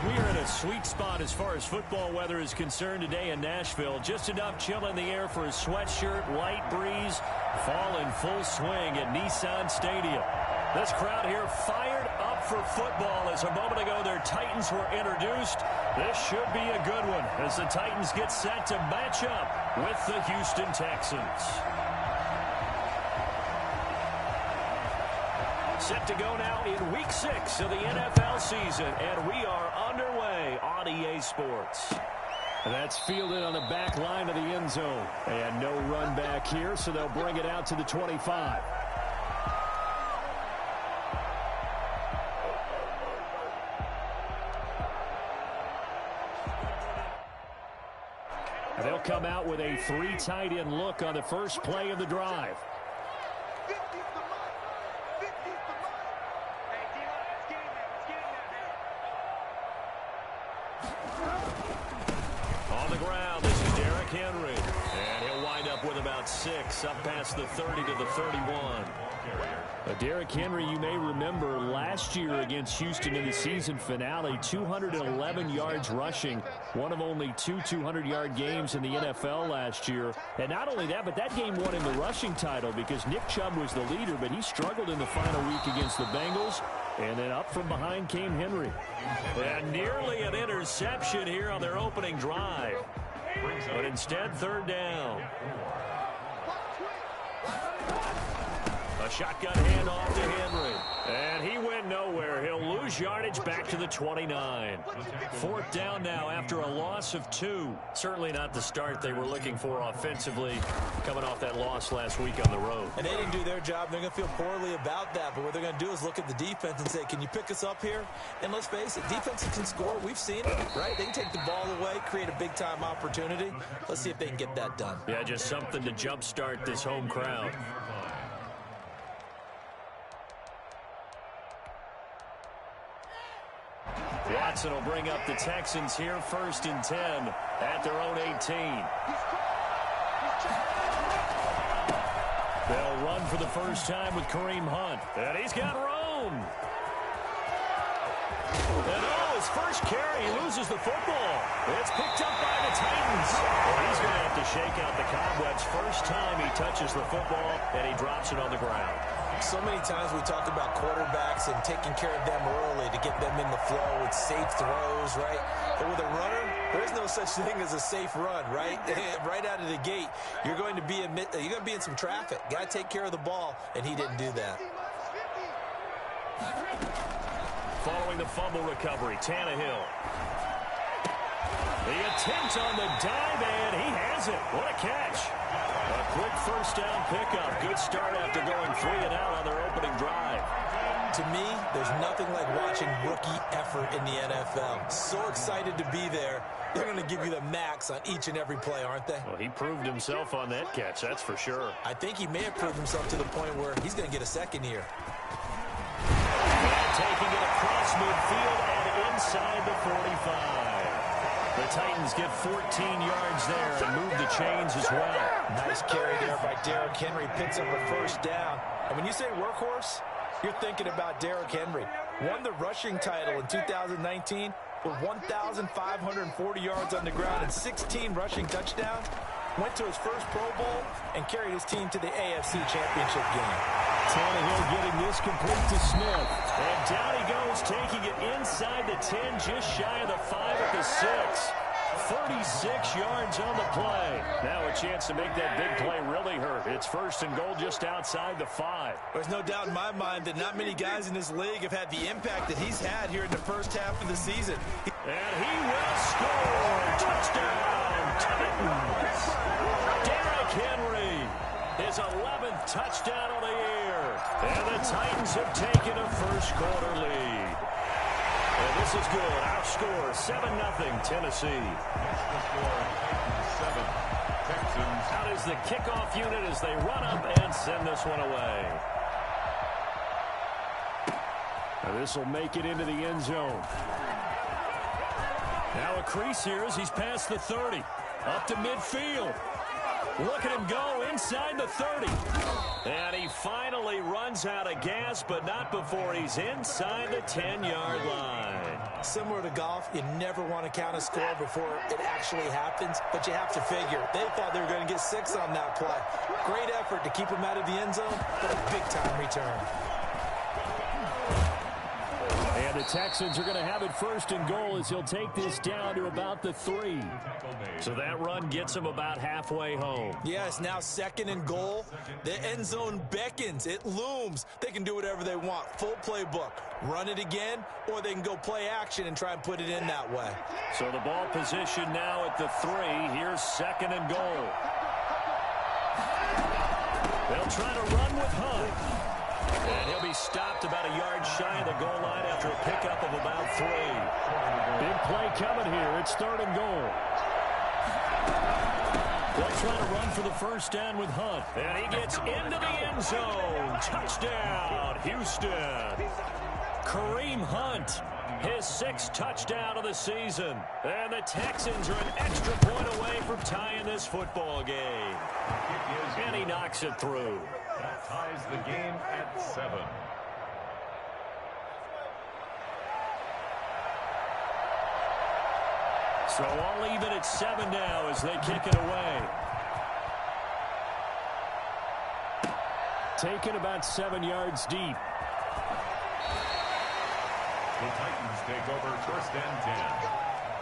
We're in a sweet spot as far as football weather is concerned today in Nashville. Just enough chill in the air for a sweatshirt, light breeze, fall in full swing at Nissan Stadium. This crowd here fired up for football as a moment ago their Titans were introduced. This should be a good one as the Titans get set to match up with the Houston Texans. Set to go now in Week 6 of the NFL season, and we are underway on EA Sports. That's fielded on the back line of the end zone. And no run back here, so they'll bring it out to the 25. They'll come out with a 3 tight end look on the first play of the drive. On the ground, this is Derrick Henry. And he'll wind up with about 6, up past the 30 to the 31. Derrick Henry, you may remember last year against Houston in the season finale, 211 yards rushing, one of only 2 200-yard games in the NFL last year. And not only that, but that game won him the rushing title because Nick Chubb was the leader, but he struggled in the final week against the Bengals. And then up from behind came Henry. And nearly an interception here on their opening drive. But instead, third down. A shotgun handoff to Henry. And he went nowhere. He'll lose yardage back to the 29. Fourth down now after a loss of 2. Certainly not the start they were looking for offensively coming off that loss last week on the road. And they didn't do their job. They're going to feel poorly about that. But what they're going to do is look at the defense and say, can you pick us up here? And let's face it, defenses can score. We've seen it, right? They can take the ball away, create a big-time opportunity. Let's see if they can get that done. Yeah, just something to jumpstart this home crowd. Watson will bring up the Texans here, 1st and 10 at their own 18. They'll run for the first time with Kareem Hunt. And he's got room. And his first carry, he loses the football. It's picked up by the Titans. And he's going to have to shake out the cobwebs. First time he touches the football, and he drops it on the ground. So many times we talk about quarterbacks and taking care of them early to get them in the flow with safe throws, right? But with a runner, there's no such thing as a safe run, right? Right out of the gate, you're going to be in some traffic. Got to take care of the ball, and he didn't do that. Following the fumble recovery, Tannehill. The attempt on the dive, and he has it. What a catch. A quick first down pickup. Good start after going 3 and out on their opening drive. To me, there's nothing like watching rookie effort in the NFL. So excited to be there. They're going to give you the max on each and every play, aren't they? Well, he proved himself on that catch, that's for sure. I think he may have proved himself to the point where he's going to get a second here. And taking it across midfield and inside the 45. The Titans get 14 yards there and move the chains as well. Nice carry there by Derrick Henry. Picks up a first down. And when you say workhorse, you're thinking about Derrick Henry. Won the rushing title in 2019 with 1,540 yards on the ground and 16 rushing touchdowns. Went to his first Pro Bowl and carried his team to the AFC Championship game. Tannehill getting this complete to Smith. And down he goes, taking it inside the 10, just shy of the 5 at the 6. 36 yards on the play. Now a chance to make that big play really hurt. It's 1st and goal just outside the 5. There's no doubt in my mind that not many guys in this league have had the impact that he's had here in the first half of the season. And he will score. Touchdown, Titans. Derrick Henry, his 11th touchdown of the year. And the Titans have taken a first quarter lead. And this is good. Our score, 7-0 Tennessee. Texans. Out is the kickoff unit as they run up and send this one away. Now this will make it into the end zone. Now a crease here as he's past the 30. Up to midfield. Look at him go inside the 30. And he finally runs out of gas, but not before he's inside the 10-yard line. Similar to golf, you never want to count a score before it actually happens, but you have to figure. They thought they were going to get 6 on that play. Great effort to keep them out of the end zone, but a big-time return. And the Texans are going to have it 1st and goal as he'll take this down to about the 3. So that run gets him about halfway home. Yes, now 2nd and goal. The end zone beckons. It looms. They can do whatever they want. Full playbook. Run it again, or they can go play action and try and put it in that way. So the ball position now at the 3. Here's 2nd and goal. They'll try to run with Hunt. And he'll be stopped about a yard shy of the goal line after a pickup of about 3. Big play coming here. It's 3rd and goal. They'll try to run for the 1st down with Hunt. And he gets into the end zone. Touchdown, Houston. Kareem Hunt, his 6th touchdown of the season. And the Texans are an extra point away from tying this football game. And he knocks it through. That ties the game at 7. So all even at 7 now as they kick it away. Taken about 7 yards deep. The Titans take over 1st and 10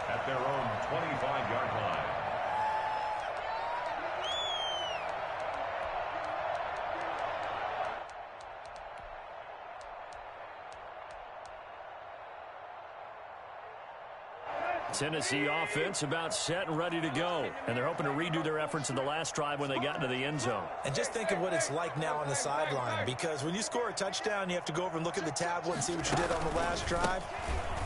at their own 25-yard line. Tennessee offense about set and ready to go. And they're hoping to redo their efforts in the last drive when they got into the end zone. And just think of what it's like now on the sideline, because when you score a touchdown, you have to go over and look at the tablet and see what you did on the last drive.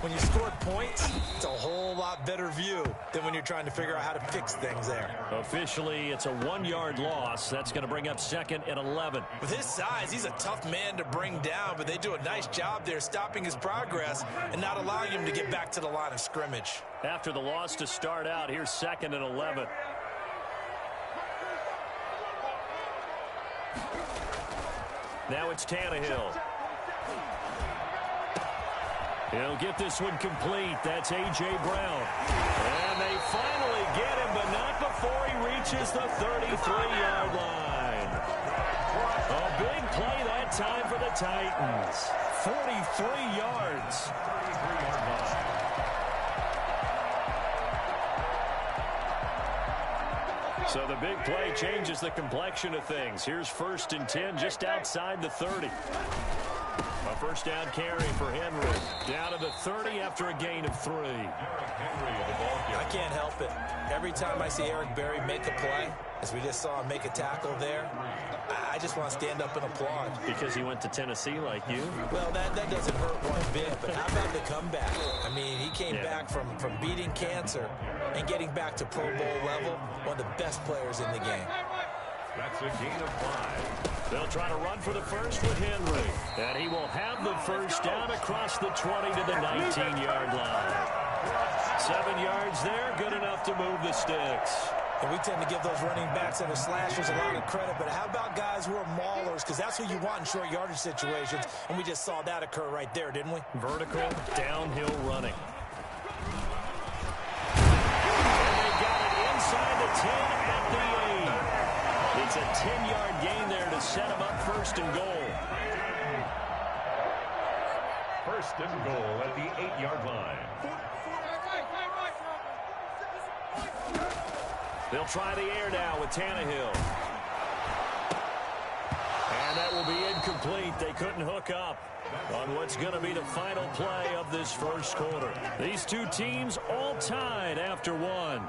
When you scored points, it's a whole lot better view than when you're trying to figure out how to fix things there. Officially, it's a 1-yard loss. That's going to bring up 2nd and 11. With his size, he's a tough man to bring down, but they do a nice job there stopping his progress and not allowing him to get back to the line of scrimmage. After the loss to start out, here's 2nd and 11. Now it's Tannehill. He'll get this one complete. That's A.J. Brown. And they finally get him, but not before he reaches the 33-yard line. A big play that time for the Titans. 43 yards. 33-yard line. So the big play changes the complexion of things. Here's 1st and 10 just outside the 30. A 1st down carry for Henry. Down to the 30 after a gain of 3. I can't help it. Every time I see Eric Berry make a play, as we just saw him make a tackle there, I just want to stand up and applaud. Because he went to Tennessee like you? Well, that doesn't hurt one bit, but how about the comeback? I mean, he came back from beating cancer and getting back to Pro Bowl level, one of the best players in the game. That's a gain of 5. They'll try to run for the 1st with Henry. And he will have the 1st down across the 20 to the 19-yard line. 7 yards there, good enough to move the sticks. And we tend to give those running backs that are slashers a lot of credit, but how about guys who are maulers? Because that's who you want in short yardage situations, and we just saw that occur right there, didn't we? Vertical, downhill running. And they got it inside the 10 at the 8. It's a 10-yard gain there to set him up 1st and goal. 1st and goal at the 8-yard line. They'll try the air now with Tannehill. And that will be incomplete. They couldn't hook up on what's going to be the final play of this 1st quarter. These two teams all tied after 1.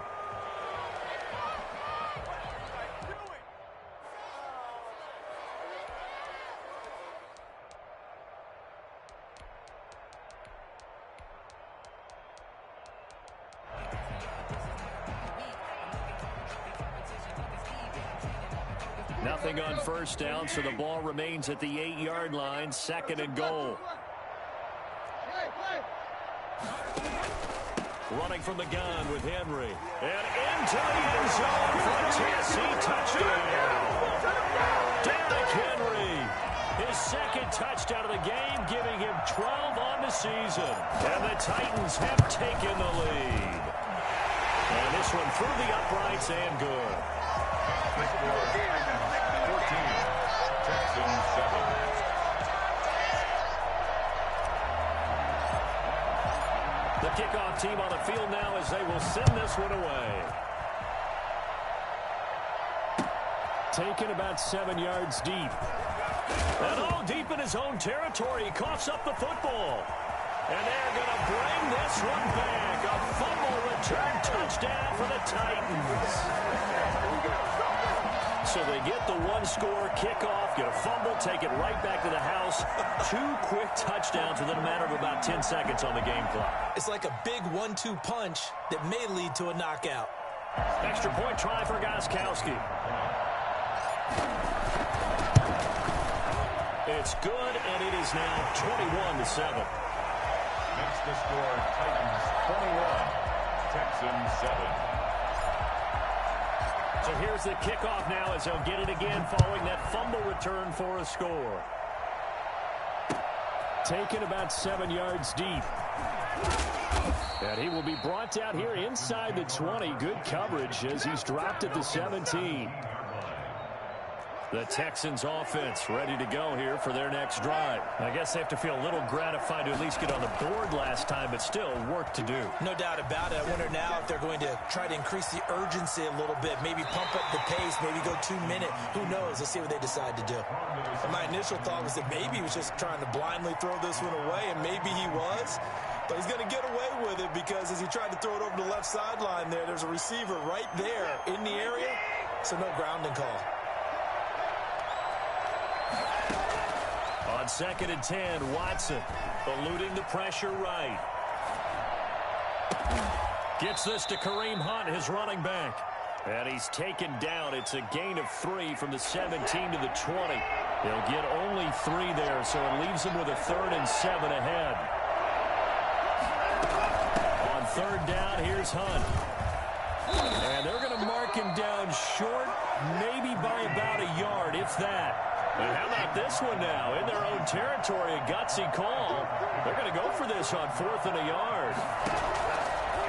Nothing on 1st down, so the ball remains at the 8-yard line, 2nd and goal. Running from the gun with Henry. And into the end zone for a Tennessee touchdown. Derrick Henry, his second touchdown of the game, giving him 12 on the season. And the Titans have taken the lead. And this one through the uprights and good. 14, Texans 7. The kickoff team on the field now as they will send this one away. Taken about 7 yards deep. And all deep in his own territory. He coughs up the football. And they're going to bring this one back. A fumble return touchdown for the Titans. So they get the one-score kickoff, get a fumble, take it right back to the house. 2 quick touchdowns within a matter of about 10 seconds on the game clock. It's like a big 1-2 punch that may lead to a knockout. Extra point try for Gostkowski. It's good, and it is now 21-7. Makes the score Titans 21, Texans 7. So here's the kickoff now as they'll get it again following that fumble return for a score. Taken about 7 yards deep. And he will be brought down here inside the 20. Good coverage as he's dropped at the 17. The Texans offense ready to go here for their next drive. I guess they have to feel a little gratified to at least get on the board last time, but still work to do. No doubt about it. I wonder now if they're going to try to increase the urgency a little bit, maybe pump up the pace, maybe go 2-minute. Who knows? Let's see what they decide to do. And my initial thought was that maybe he was just trying to blindly throw this one away, and maybe he was. But he's going to get away with it because as he tried to throw it over the left sideline there's a receiver right there in the area, so no grounding call. On 2nd and 10, Watson eluding the pressure right. Gets this to Kareem Hunt, his running back. And he's taken down. It's a gain of 3 from the 17 to the 20. He'll get only 3 there, so it leaves him with a 3rd and 7 ahead. On 3rd down, here's Hunt. And they're going to mark him down short, maybe by about a yard, if that. And how about this one now? In their own territory, a gutsy call. They're going to go for this on 4th and a yard.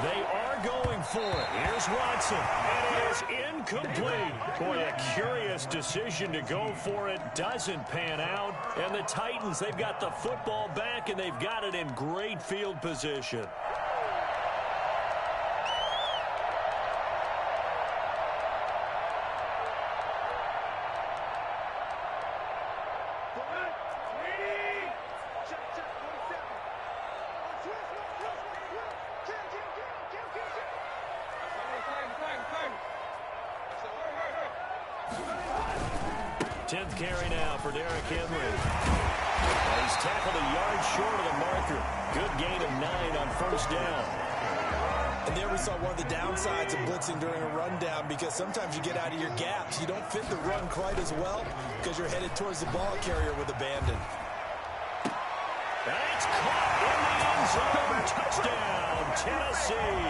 They are going for it. Here's Watson, and it is incomplete. Boy, a curious decision to go for it. Doesn't pan out. And the Titans, they've got the football back, and they've got it in great field position. Carry now for Derrick Henry. And he's tackled a yard short of the marker. Good gain of 9 on 1st down. And there we saw one of the downsides of blitzing during a rundown because sometimes you get out of your gaps. You don't fit the run quite as well because you're headed towards the ball carrier with abandon. That's caught in the end zone. Touchdown, Tennessee.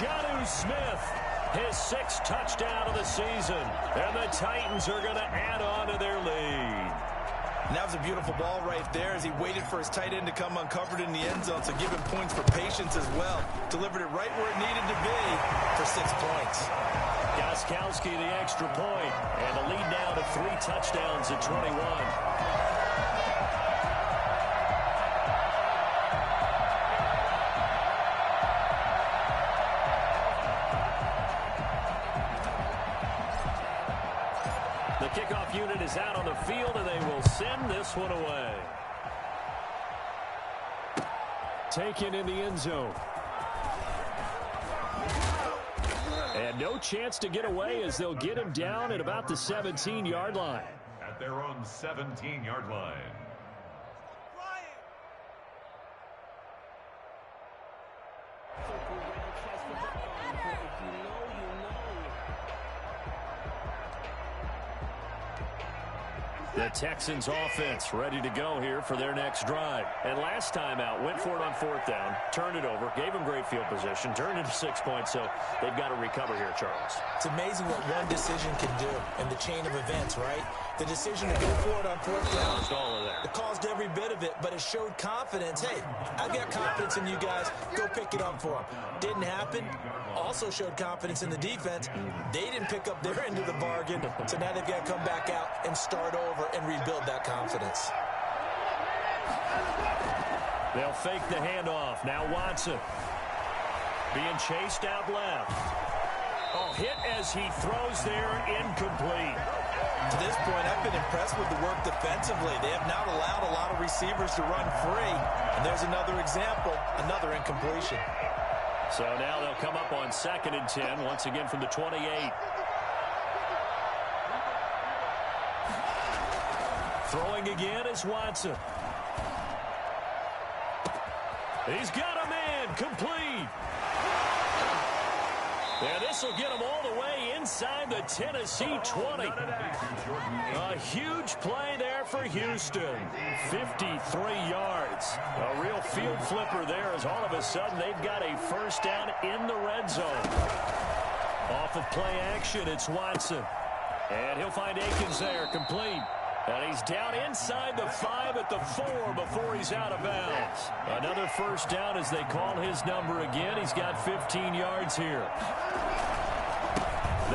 Jonnu Smith. His 6th touchdown of the season. And the Titans are going to add on to their lead. And that was a beautiful ball right there as he waited for his tight end to come uncovered in the end zone, so give him points for patience as well. Delivered it right where it needed to be for 6 points. Gostkowski the extra point. And the lead now to 3 touchdowns at 21. The kickoff unit is out on the field, and they will send this one away. Taken in the end zone. And no chance to get away as they'll get him down at about the 17-yard line. At their own 17-yard line. The Texans offense ready to go here for their next drive. And last time out, went for it on 4th down, turned it over, gave them great field position, turned into 6 points, so they've got to recover here, Charles. It's amazing what one decision can do in the chain of events, right? The decision to go for it on fourth down, all of that. it caused every bit of it, but it showed confidence. Hey, I've got confidence in you guys. Go pick it up for them. Didn't happen. Also showed confidence in the defense. They didn't pick up their end of the bargain, so now they've got to come back out and start over and rebuild that confidence. They'll fake the handoff. Now Watson being chased out left. Oh, hit as he throws there, incomplete. To this point, I've been impressed with the work defensively. They have not allowed a lot of receivers to run free. And there's another example, another incompletion. So now they'll come up on 2nd and 10, once again from the 28. Throwing again is Watson. He's got a man, complete. Yeah, this will get him all the way inside the Tennessee 20. A huge play there for Houston. 53 yards. A real field flipper there as all of a sudden they've got a first down in the red zone. Off of play action, it's Watson. And he'll find Akins there, complete. And he's down inside the 5 at the 4 before he's out of bounds. Another first down as they call his number again. He's got 15 yards here.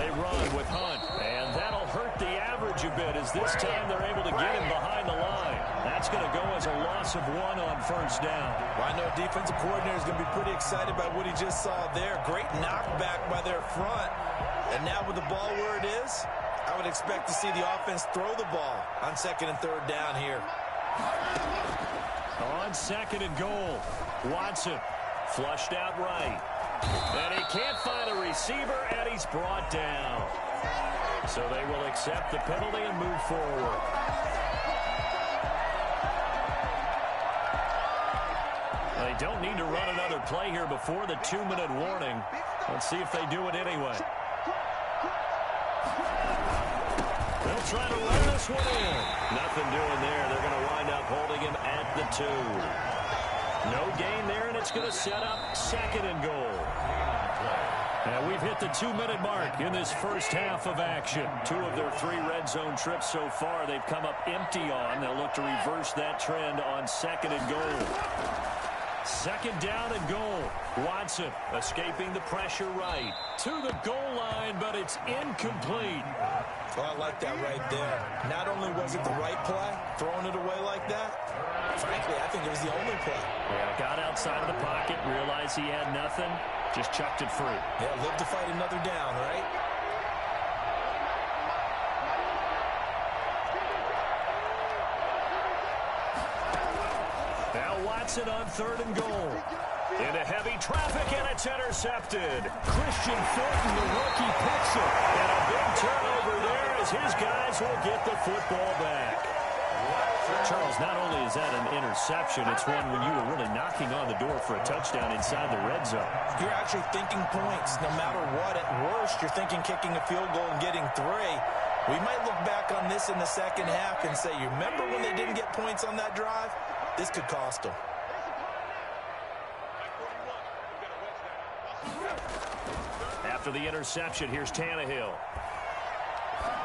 They run with Hunt, and that'll hurt the average a bit as this time they're able to get him behind the line. That's going to go as a loss of 1 on first down. Well, I know defensive coordinator is going to be pretty excited by what he just saw there. Great knockback by their front. And now with the ball where it is, I would expect to see the offense throw the ball on 2nd and 3rd down here. On 2nd and goal, Watson flushed out right. And he can't find a receiver, and he's brought down. So they will accept the penalty and move forward. They don't need to run another play here before the 2-minute warning. Let's see if they do it anyway. They'll try to run this one in. Nothing doing there. They're going to wind up holding him at the 2. No gain there, and it's going to set up 2nd and goal. And we've hit the 2-minute mark in this first half of action. 2 of their 3 red zone trips so far they've come up empty on. They'll look to reverse that trend on 2nd and goal. 2nd down and goal. Watson escaping the pressure right to the goal line, but it's incomplete. Well, I like that right there. Not only was it the right play, throwing it away like that, frankly, I think it was the only play. Yeah, got outside of the pocket, realized he had nothing, just chucked it free. Yeah, live to fight another down, right? Now Watson on 3rd and goal. Into heavy traffic, and it's intercepted. Christian Thornton, the rookie, picks it. And a big turnover there as his guys will get the football back. Charles, not only is that an interception, it's one when you were really knocking on the door for a touchdown inside the red zone. You're actually thinking points no matter what. At worst, you're thinking kicking a field goal and getting 3. We might look back on this in the second half and say, you remember when they didn't get points on that drive? This could cost them. After the interception, here's Tannehill.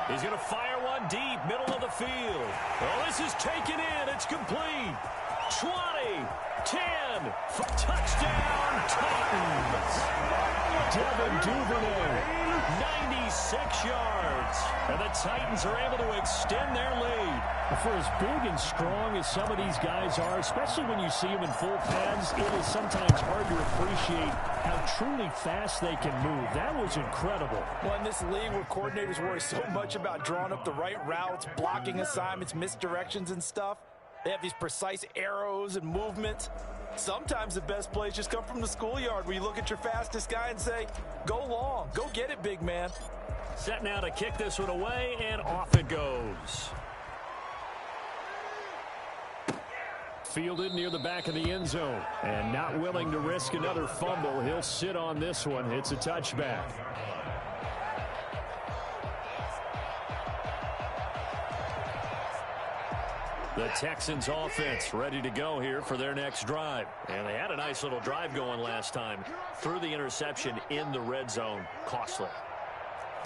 He's going to fire one deep, middle of the field. Oh, this is taken in. It's complete. 20, 10, touchdown, Titans. Devin Duvernay, 96 yards. And the Titans are able to extend their lead. For as big and strong as some of these guys are, especially when you see them in full pads, it is sometimes hard to appreciate how truly fast they can move. That was incredible. Well, in this league where coordinators worry so much about drawing up the right routes, blocking assignments, misdirections and stuff, they have these precise arrows and movements. Sometimes the best plays just come from the schoolyard where you look at your fastest guy and say, go long, go get it, big man. Set now to kick this one away, and off it goes. Fielded near the back of the end zone, and not willing to risk another fumble. He'll sit on this one. It's a touchback. The Texans offense ready to go here for their next drive. And they had a nice little drive going last time. Through the interception in the red zone. Costly.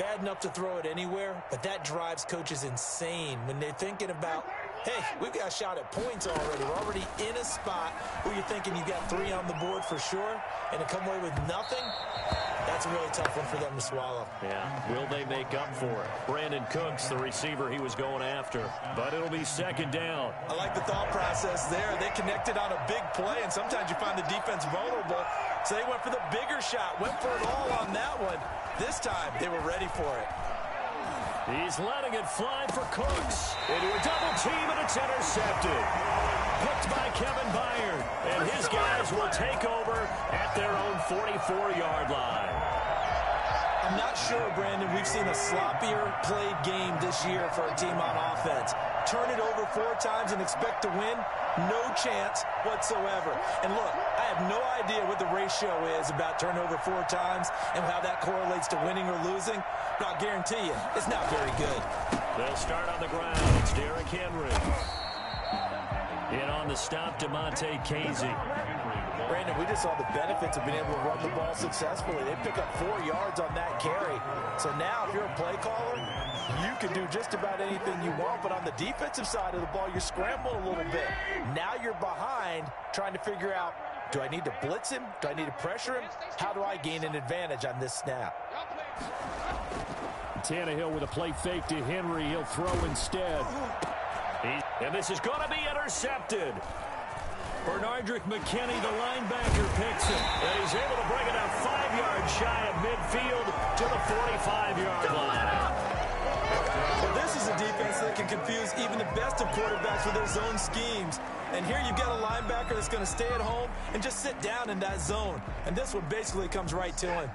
bad enough to throw it anywhere, but that drives coaches insane when they're thinking about, hey, we've got a shot at points already. We're already in a spot where you're thinking you got 3 on the board for sure, and to come away with nothing, that's a really tough one for them to swallow. Yeah, will they make up for it? Brandon Cooks, the receiver he was going after, but it'll be second down. I like the thought process there. They connected on a big play, and sometimes you find the defense vulnerable, so they went for the bigger shot, went for it all on that one. This time, they were ready for it. He's letting it fly for Cooks. Into a double team, and it's intercepted. Picked by Kevin Byard, and his guys will take over at their own 44-yard line. I'm not sure, Brandon, we've seen a sloppier played game this year for a team on offense. Turn it over 4 times and expect to win? No chance whatsoever. And look, I have no idea what the ratio is about turnover 4 times and how that correlates to winning or losing, but I'll guarantee you, it's not very good. They'll start on the ground. It's Derrick Henry. In on the stop, DeMonte Casey. Brandon, we just saw the benefits of being able to run the ball successfully. They pick up 4 yards on that carry. So now, if you're a play caller, you can do just about anything you want. But on the defensive side of the ball, you're scrambling a little bit. Now you're behind, trying to figure out, do I need to blitz him? Do I need to pressure him? How do I gain an advantage on this snap? Tannehill with a play fake to Henry. He'll throw instead. And this is going to be intercepted. Bernardrick McKinney, the linebacker, picks it. And he's able to bring it out 5 yards shy of midfield to the 45-yard line. Well, this is a defense that can confuse even the best of quarterbacks with their zone schemes. And here you've got a linebacker that's going to stay at home and just sit down in that zone. And this one basically comes right to him.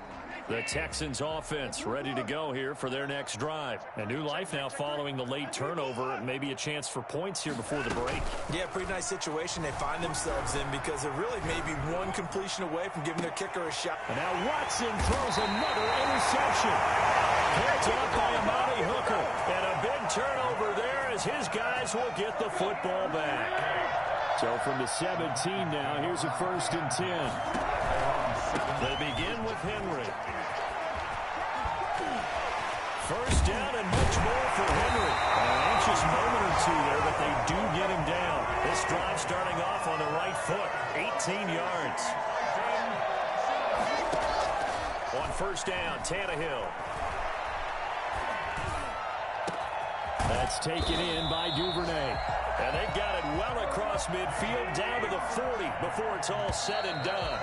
The Texans offense ready to go here for their next drive. A new life now following the late turnover. Maybe a chance for points here before the break. Yeah, pretty nice situation they find themselves in because they're really maybe one completion away from giving their kicker a shot. And now Watson throws another interception. Picked up by Amani Hooker. And a big turnover there as his guys will get the football back. So from the 17 now, here's a 1st and 10. They begin with Henry. First down and much more for Henry. An anxious moment or 2 there, but they do get him down. This drive starting off on the right foot. 18 yards. On 1st down, Tannehill. That's taken in by Duvernay. And they've got it well across midfield down to the 40 before it's all said and done.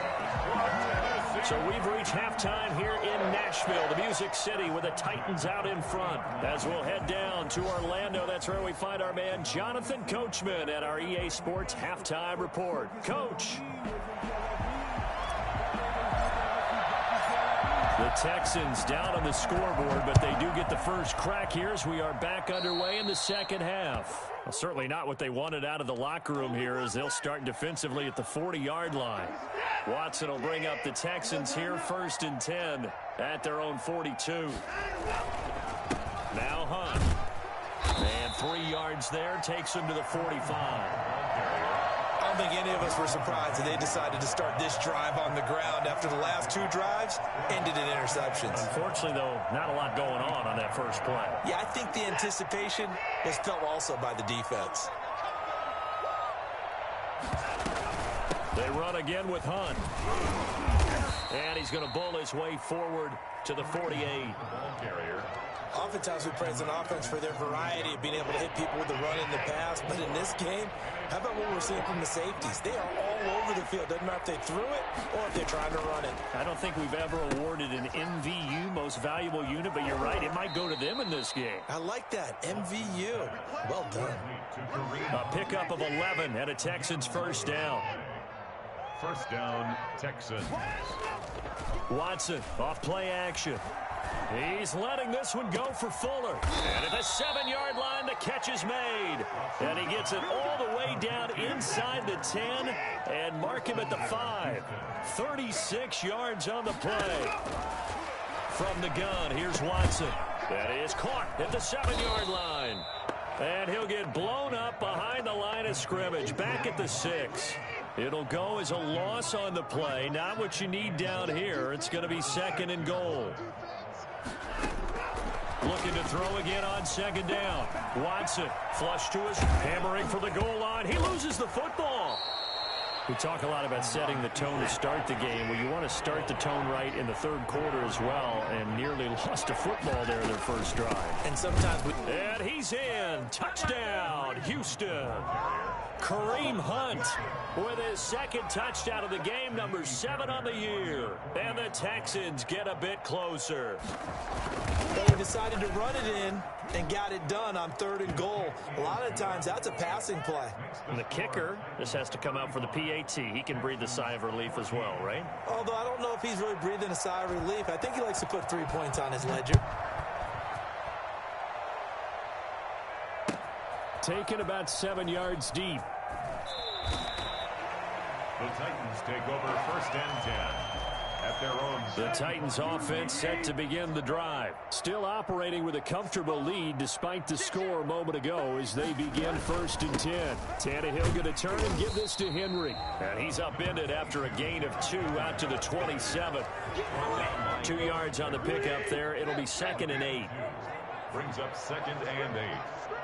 So we've reached halftime here in Nashville, the Music City, with the Titans out in front. As we'll head down to Orlando, that's where we find our man Jonathan Coachman at our EA Sports Halftime Report. Coach. The Texans down on the scoreboard, but they do get the first crack here as we are back underway in the second half. Well, certainly not what they wanted out of the locker room here as they'll start defensively at the 40-yard line. Watson will bring up the Texans here 1st and 10 at their own 42. Now Hunt. And 3 yards there takes him to the 45. I don't think any of us were surprised that they decided to start this drive on the ground after the last 2 drives ended in interceptions. Unfortunately, though, not a lot going on that first play. Yeah, I think the anticipation was felt also by the defense. They run again with Hunt. And he's going to bull his way forward to the 48. Oftentimes we praise an offense for their variety of being able to hit people with the run in the pass, but in this game, how about what we're seeing from the safeties? They are all over the field. Doesn't matter if they threw it or if they're trying to run it. I don't think we've ever awarded an MVU, most valuable unit, but you're right, it might go to them in this game. I like that, MVU. Well done. A pickup of 11 and a Texans first down. First down, Texans. Watson off play action. He's letting this one go for Fuller. And at the 7-yard line, the catch is made. And he gets it all the way down inside the 10 and mark him at the 5. 36 yards on the play. From the gun, here's Watson. That is caught at the 7-yard line. And he'll get blown up behind the line of scrimmage, back at the 6. It'll go as a loss on the play. Not what you need down here. It's going to be 2nd and goal. Looking to throw again on second down. Watson, flush to his, hammering for the goal line. He loses the football. We talk a lot about setting the tone to start the game. Well, you want to start the tone right in the third quarter as well, and nearly lost a football there their first drive. And sometimes And he's in. Touchdown, Houston. Kareem Hunt with his second touchdown of the game, number 7 on the year. And the Texans get a bit closer. They decided to run it in and got it done on 3rd and goal. A lot of times that's a passing play. And the kicker, this has to come out for the PAT. He can breathe a sigh of relief as well, right? Although I don't know if he's really breathing a sigh of relief. I think he likes to put 3 points on his ledger. Taken about 7 yards deep. The Titans take over 1st and 10 at their own. The Titans offense set to begin the drive. Still operating with a comfortable lead despite the score a moment ago as they begin 1st and 10. Tannehill going to turn and give this to Henry. And he's upended after a gain of 2 out to the 27. 2 yards on the pickup there. It'll be 2nd and 8. Brings up 2nd and 8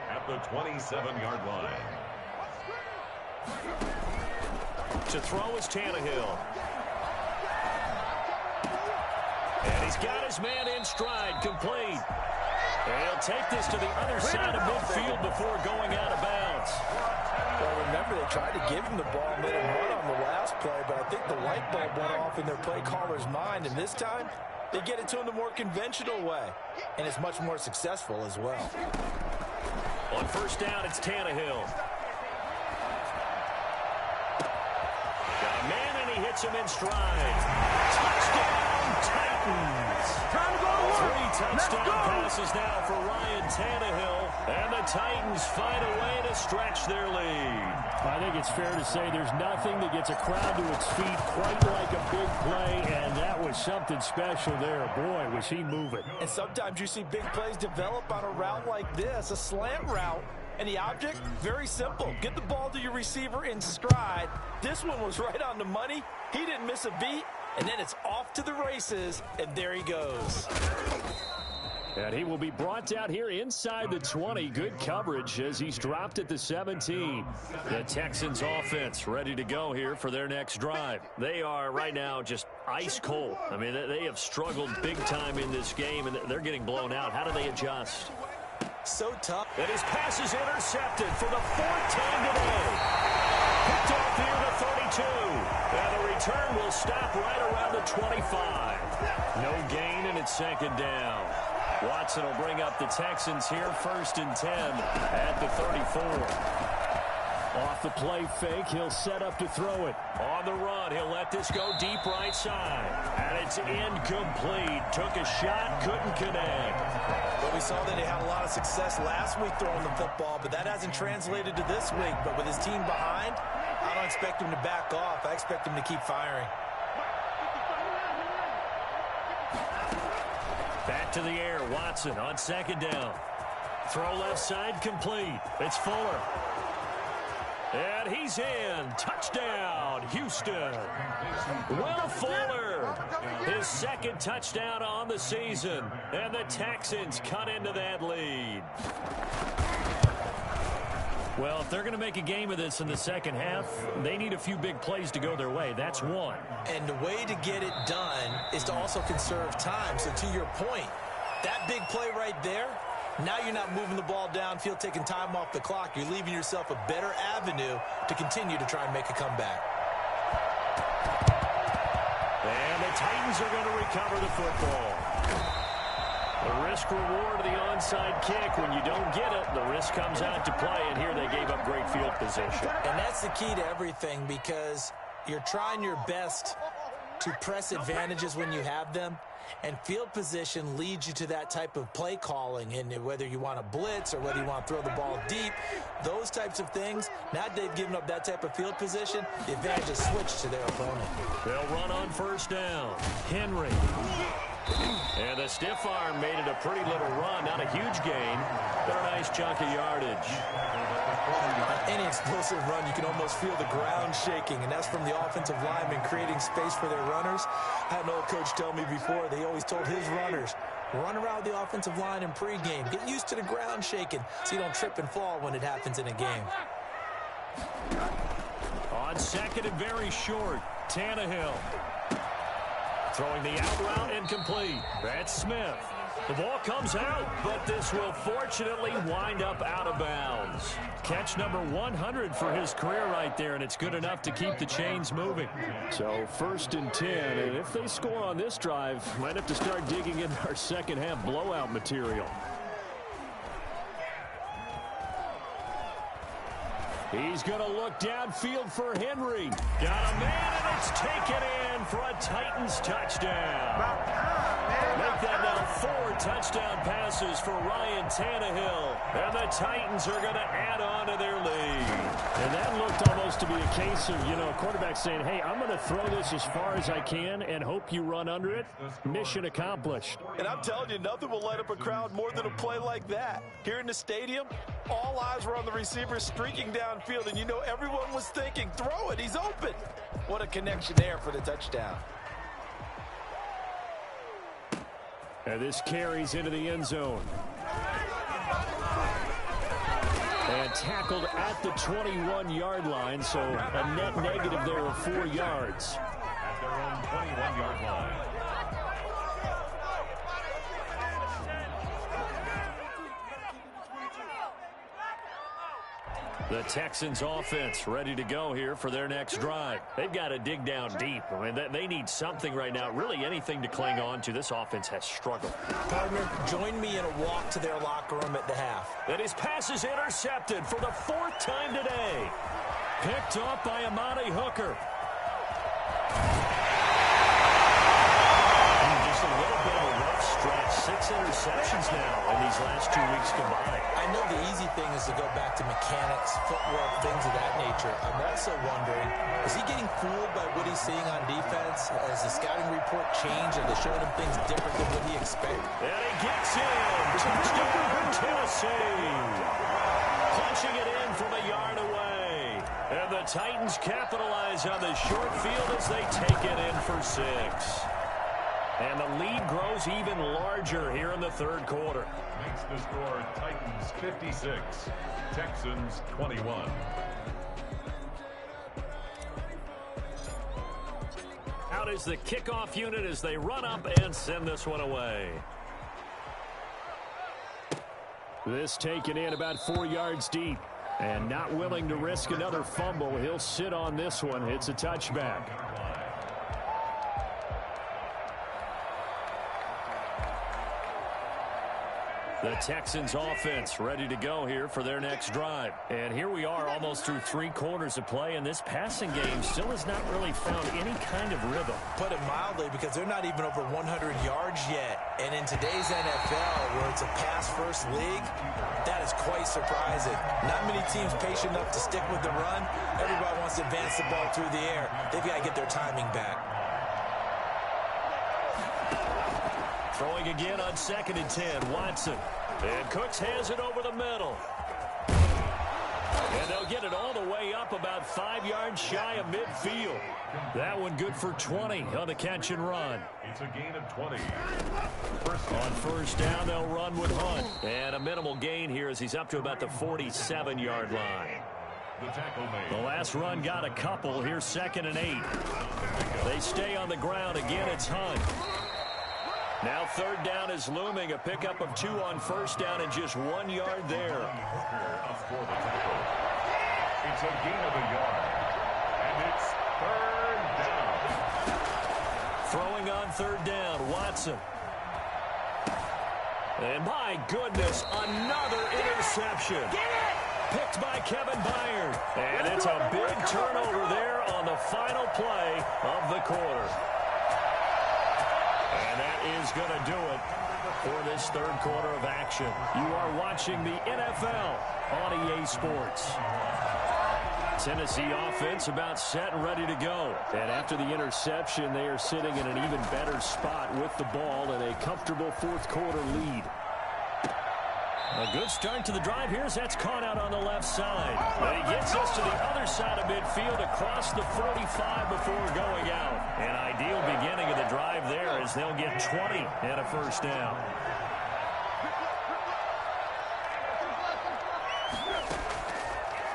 at the 27-yard line. To throw is Tannehill. And he's got his man in stride, complete. And he'll take this to the other side of midfield before going out of bounds. Well, remember, they tried to give him the ball and let him run on the last play, but I think the light bulb went off in their play caller's mind, and this time they get it to him the more conventional way, and it's much more successful as well. On 1st down, it's Tannehill. Got a man, and he hits him in stride. Touchdown, Titans. Time to go to work. 3 touchdown passes now for Ryan Tannehill, and the Titans find a way to stretch their lead. I think it's fair to say there's nothing that gets a crowd to its feet quite like a big play, and that was something special there. Boy, was he moving. And sometimes you see big plays develop on a route like this, a slant route, and the object, very simple. Get the ball to your receiver in stride. This one was right on the money. He didn't miss a beat, and then it's off to the races, and there he goes. And he will be brought down here inside the 20. Good coverage as he's dropped at the 17. The Texans offense ready to go here for their next drive. They are right now just ice cold. I mean, they have struggled big time in this game, and they're getting blown out. How do they adjust? So tough. And his pass is intercepted for the 4th time today. Picked off here to 32. And the return will stop right around the 25. No gain, and it's 2nd down. Watson will bring up the Texans here 1st and 10 at the 34. Off the play fake, he'll set up to throw it. On the run, he'll let this go deep right side. And it's incomplete. Took a shot, couldn't connect. Well, we saw that he had a lot of success last week throwing the football, but that hasn't translated to this week. But with his team behind, I don't expect him to back off. I expect him to keep firing. Back to the air, Watson on 2nd down. Throw left side, complete. It's Fuller. And he's in. Touchdown, Houston. Will Fuller, his 2nd touchdown on the season. And the Texans cut into that lead. Well, if they're going to make a game of this in the second half, they need a few big plays to go their way. That's one. And the way to get it done is to also conserve time. So to your point, that big play right there, now you're not moving the ball downfield, taking time off the clock. You're leaving yourself a better avenue to continue to try and make a comeback. And the Titans are going to recover the football. The risk-reward of the onside kick. When you don't get it, the risk comes out to play, and here they gave up great field position. And that's the key to everything, because you're trying your best to press advantages when you have them, and field position leads you to that type of play calling. And whether you want to blitz or whether you want to throw the ball deep, those types of things, now that they've given up that type of field position, the advantage is switched to their opponent. They'll run on 1st down. Henry. And the stiff arm made it a pretty little run. Not a huge gain, but a nice chunk of yardage. On any explosive run, you can almost feel the ground shaking, and that's from the offensive linemen creating space for their runners. I had an old coach tell me before, they always told his runners, Run around the offensive line in pregame. Get used to the ground shaking so you don't trip and fall when it happens in a game. On second and very short, Tannehill. Throwing the out route incomplete. That's Smith. The ball comes out, but this will fortunately wind up out of bounds. Catch number 100 for his career right there, and it's good enough to keep the chains moving. So 1st and 10, and if they score on this drive, might have to start digging in our second half blowout material. He's going to look downfield for Henry. Got a man, and it's taken in for a Titans touchdown. Make that now 4 touchdown passes for Ryan Tannehill. And the Titans are going to add on to their lead. And that looked almost to be a case of, a quarterback saying, hey, I'm going to throw this as far as I can and hope you run under it. Mission accomplished. And I'm telling you, nothing will light up a crowd more than a play like that. Here in the stadium, all eyes were on the receiver streaking downfield, and everyone was thinking, throw it, he's open. What a connection there for the touchdown. And this carries into the end zone. And tackled at the 21-yard line, so a net negative there of 4 yards. At their own 21-yard line. The Texans offense ready to go here for their next drive. They've got to dig down deep. I mean, they need something right now, really anything to cling on to. This offense has struggled. Partner, join me in a walk to their locker room at the half. And his pass is intercepted for the 4th time today. Picked off by Amani Hooker. Just a little bit of a rough stretch. 6 interceptions now in these last 2 weeks combined. I know the easy thing is to go back to mechanics, footwork, things of that nature. I'm also wondering, is he getting fooled by what he's seeing on defense? Has the scouting report changed? Are they showing him things different than what he expected? And he gets in. Touchdown, Tennessee. Punching it in from a yard away. And the Titans capitalize on the short field as they take it in for 6. And the lead grows even larger here in the 3rd quarter. Makes the score Titans 56, Texans 21. Out is the kickoff unit as they run up and send this one away. This taken in about 4 yards deep. And not willing to risk another fumble. He'll sit on this one. It's a touchback. The Texans offense ready to go here for their next drive. And here we are almost through 3 quarters of play, and this passing game still has not really found any kind of rhythm. Put it mildly, because they're not even over 100 yards yet. And in today's NFL, where it's a pass-first league, that is quite surprising. Not many teams patient enough to stick with the run. Everybody wants to advance the ball through the air. They've got to get their timing back. Throwing again on 2nd and 10, Watson. And Cooks has it over the middle. And they'll get it all the way up about 5 yards shy of midfield. That one good for 20 on the catch and run. It's a gain of 20. On 1st down, they'll run with Hunt. And a minimal gain here as he's up to about the 47-yard line. The tackle made. The last run got a couple. Here's 2nd and 8. They stay on the ground. Again, it's Hunt. Now 3rd down is looming. A pickup of 2 on 1st down and just 1 yard there. Up for the tackle. It's a gain of a yard. And it's 3rd down. Throwing on 3rd down, Watson. And my goodness, another interception. Picked by Kevin Byard. And it's a big turnover there on the final play of the quarter. And that is going to do it for this 3rd quarter of action. You are watching the NFL on EA Sports. Tennessee offense about set and ready to go. And after the interception, they are sitting in an even better spot with the ball and a comfortable 4th quarter lead. A good start to the drive. Here's that's caught out on the left side. But he gets us to the other side of midfield across the 45 before going out. An ideal beginning of the drive there as as they'll get 20 and a first down.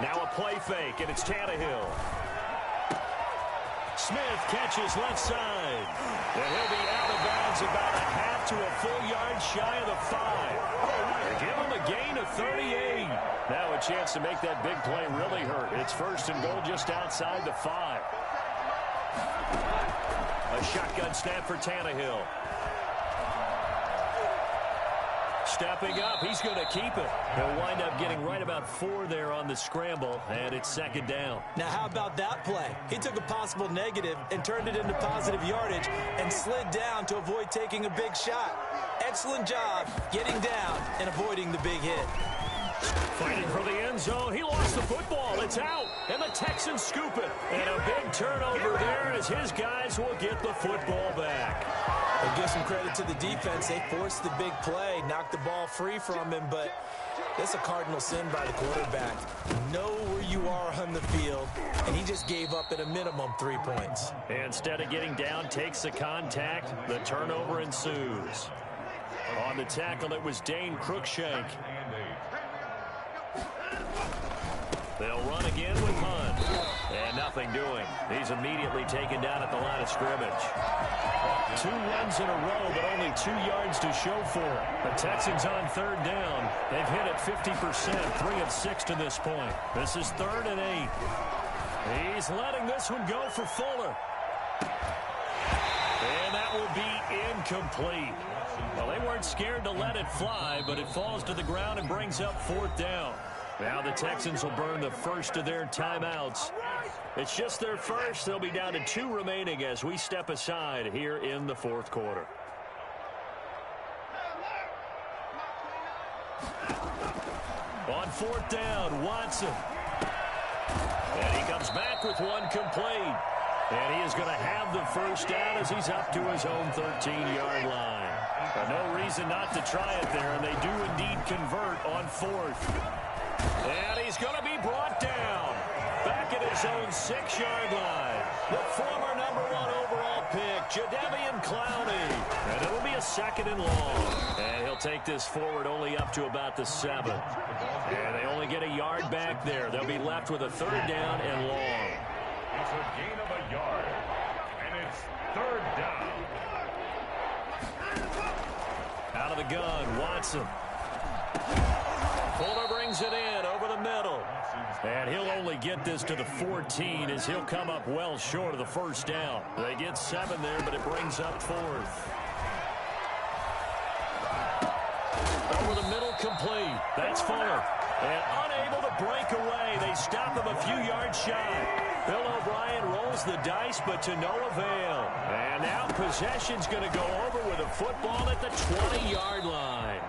Now a play fake, and it's Tannehill. Smith catches left side. And he'll be out of bounds about a half to a full yard shy of the 5. They give him a gain of 38. Now a chance to make that big play really hurt. It's first and goal just outside the 5. A shotgun snap for Tannehill. Stepping up, he's going to keep it. He'll wind up getting right about 4 there on the scramble, and it's second down. Now, how about that play? He took a possible negative and turned it into positive yardage and slid down to avoid taking a big shot. Excellent job getting down and avoiding the big hit. Fighting for the end zone. He lost the football. It's out, and the Texans scoop it. And a big turnover there as his guys will get the football back. I'll give some credit to the defense. They forced the big play, knocked the ball free from him, but that's a cardinal sin by the quarterback. Know where you are on the field, and he just gave up at a minimum 3 points. Instead of getting down, takes the contact. The turnover ensues. On the tackle, it was Dane Cruikshank. They'll run again with Hunt. And nothing doing. He's immediately taken down at the line of scrimmage. 2 runs in a row, but only 2 yards to show for it. The Texans on third down. They've hit it 50%, 3 of 6 to this point. This is 3rd and 8. He's letting this one go for Fuller. And that will be incomplete. Well, they weren't scared to let it fly, but it falls to the ground and brings up 4th down. Now the Texans will burn the first of their timeouts. It's just their first. They'll be down to 2 remaining as we step aside here in the 4th quarter. On 4th down, Watson. And he comes back with one complete. And he is going to have the first down as he's up to his own 13-yard line. But no reason not to try it there, and they do indeed convert on 4th. And he's going to be brought down back at his own 6-yard line. The former #1 overall pick, Jadeveon Clowney. And it'll be a 2nd and long. And he'll take this forward only up to about the 7. And they only get a yard back there. They'll be left with a 3rd down and long. It's a gain of a yard. And it's 3rd down. Out of the gun, Watson. Fuller brings it in over the middle. And he'll only get this to the 14 as he'll come up well short of the first down. They get 7 there, but it brings up 4th. Over the middle, complete. That's Fuller. And unable to break away. They stop him a few yards shy. Bill O'Brien rolls the dice, but to no avail. And now possession's going to go over with a football at the 20-yard line.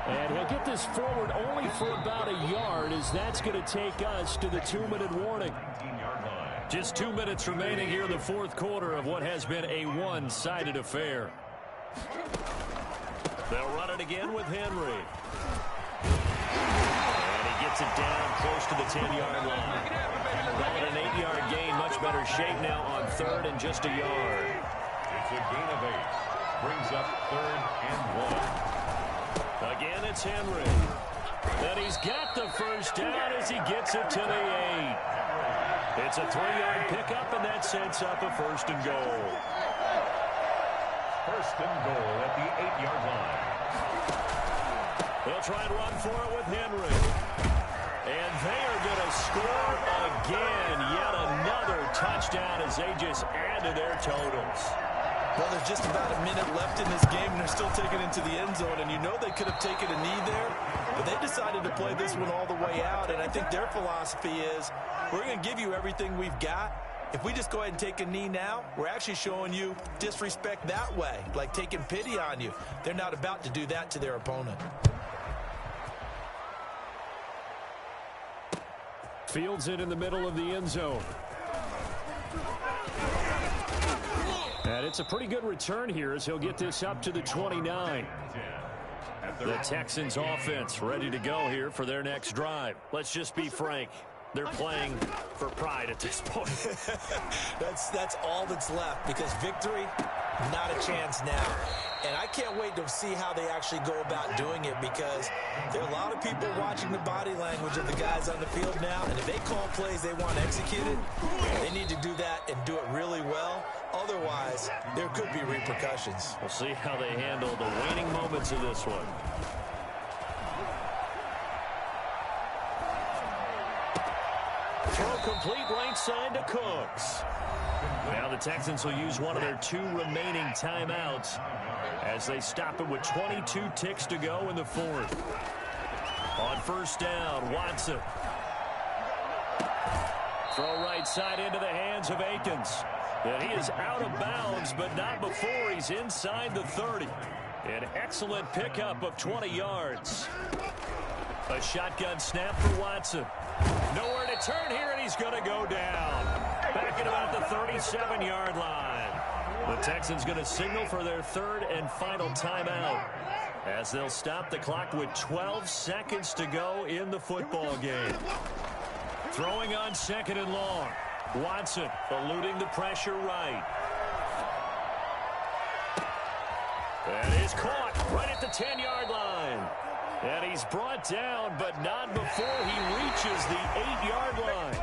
And he'll get this forward only for about a yard, as that's going to take us to the 2-minute warning. Just 2 minutes remaining here in the 4th quarter of what has been a one-sided affair. They'll run it again with Henry. And he gets it down close to the 10-yard line. Calling an 8-yard gain, much better shape now on 3rd and just a yard. It's a gain of 8. Brings up 3rd and 1. Again, it's Henry. And he's got the first down as he gets it to the 8. It's a 3-yard pickup, and that sets up a 1st and goal. 1st and goal at the 8-yard line. They'll try and run for it with Henry. And they are going to score again. Yet another touchdown as they just add to their totals. Well, there's just about a minute left in this game, and they're still taking it to the end zone. And you know they could have taken a knee there, but they decided to play this one all the way out. And I think their philosophy is, we're going to give you everything we've got. If we just go ahead and take a knee now, we're actually showing you disrespect that way, like taking pity on you. They're not about to do that to their opponent. Fields it in the middle of the end zone. And it's a pretty good return here as he'll get this up to the 29. The Texans offense ready to go here for their next drive. Let's just be frank. They're playing for pride at this point. That's all that's left, because victory Not a chance now. And I can't wait to see how they actually go about doing it, because there are a lot of people watching the body language of the guys on the field now, and if they call plays they want executed, they need to do that and do it really well. Otherwise, there could be repercussions. We'll see how they handle the waning moments of this one. Throw complete right side to Cooks. Now the Texans will use one of their 2 remaining timeouts as they stop it with 22 ticks to go in the 4th. On first down, Watson. Throw right side into the hands of Akins. And he is out of bounds, but not before he's inside the 30. An excellent pickup of 20 yards. A shotgun snap for Watson. Nowhere to turn here, and he's going to go down. Back at about the 37-yard line. The Texans going to signal for their 3rd and final timeout, as they'll stop the clock with 12 seconds to go in the football game. Throwing on 2nd and long. Watson eluding the pressure right. That is caught right at the 10-yard line. And he's brought down, but not before he reaches the 8-yard line.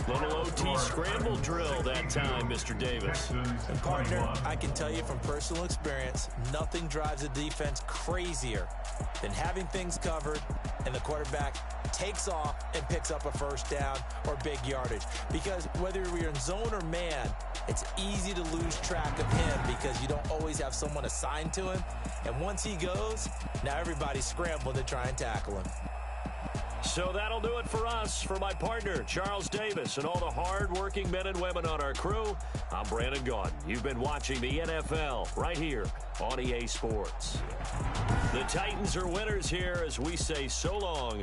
Little OT scramble drill that time, Mr. Davis. And partner, I can tell you from personal experience, nothing drives a defense crazier than having things covered and the quarterback takes off and picks up a first down or big yardage. Because whether you're in zone or man, it's easy to lose track of him because you don't always have someone assigned to him. And once he goes, now everybody's scrambling to try and tackle him. So that'll do it for us. For my partner, Charles Davis, and all the hard-working men and women on our crew, I'm Brandon Gaudin. You've been watching the NFL right here on EA Sports. The Titans are winners here as we say so long